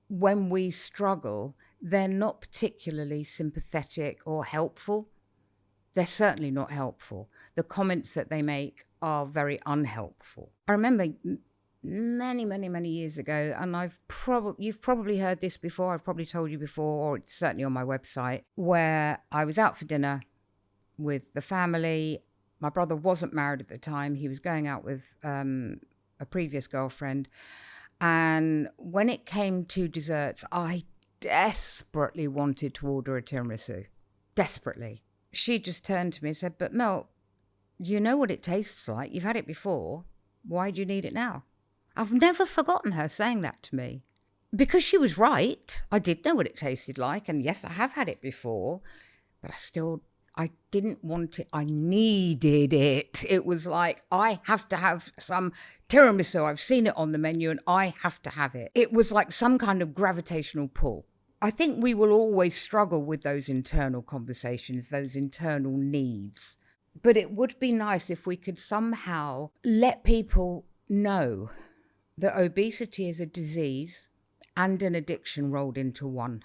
when we struggle, they're not particularly sympathetic or helpful. They're certainly not helpful. The comments that they make are very unhelpful. I remember many, many, many years ago, and you've probably heard this before, I've probably told you before, or it's certainly on my website, where I was out for dinner with the family. My brother wasn't married at the time. He was going out with a previous girlfriend. And when it came to desserts, I desperately wanted to order a tiramisu. Desperately. She just turned to me and said, "But Mel, you know what it tastes like. You've had it before. Why do you need it now?" I've never forgotten her saying that to me. Because she was right. I did know what it tasted like. And yes, I have had it before. But I didn't want it. I needed it. It was like, I have to have some tiramisu. I've seen it on the menu and I have to have it. It was like some kind of gravitational pull. I think we will always struggle with those internal conversations, those internal needs. But it would be nice if we could somehow let people know that obesity is a disease and an addiction rolled into one.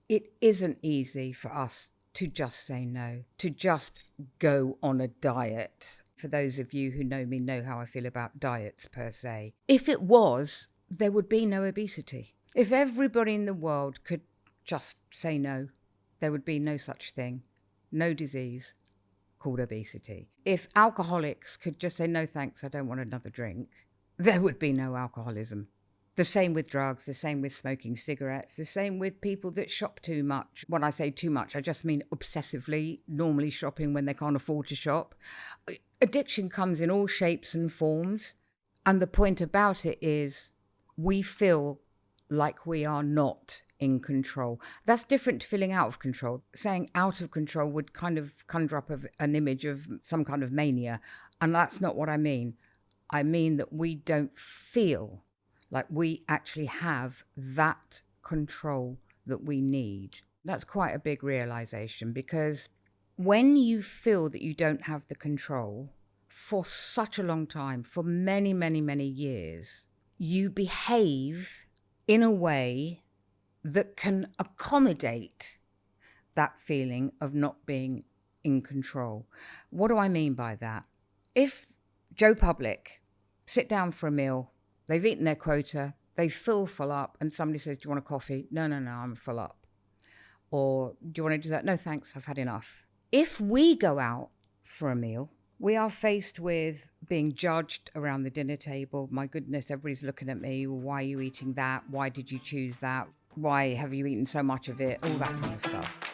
It isn't easy for us to just say no, to just go on a diet. For those of you who know me know how I feel about diets per se. If it was, there would be no obesity. If everybody in the world could just say no, there would be no such thing, no disease called obesity. If alcoholics could just say, "No thanks, I don't want another drink," there would be no alcoholism. The same with drugs, the same with smoking cigarettes, the same with people that shop too much. When I say too much, I just mean obsessively, normally shopping when they can't afford to shop. Addiction comes in all shapes and forms. And the point about it is we feel like we are not in control. That's different to feeling out of control. Saying out of control would kind of conjure up an image of some kind of mania. And that's not what I mean. I mean that we don't feel like we actually have that control that we need. That's quite a big realization, because when you feel that you don't have the control for such a long time, for many, many, many years, you behave in a way that can accommodate that feeling of not being in control. What do I mean by that? If Joe Public sit down for a meal, they've eaten their quota, they feel full up, and somebody says, "Do you want a coffee?" No, I'm full up. Or, "Do you want to do that?" "No, thanks, I've had enough." If we go out for a meal, we are faced with being judged around the dinner table. "My goodness, everybody's looking at me. Why are you eating that? Why did you choose that? Why have you eaten so much of it?" All that kind of stuff.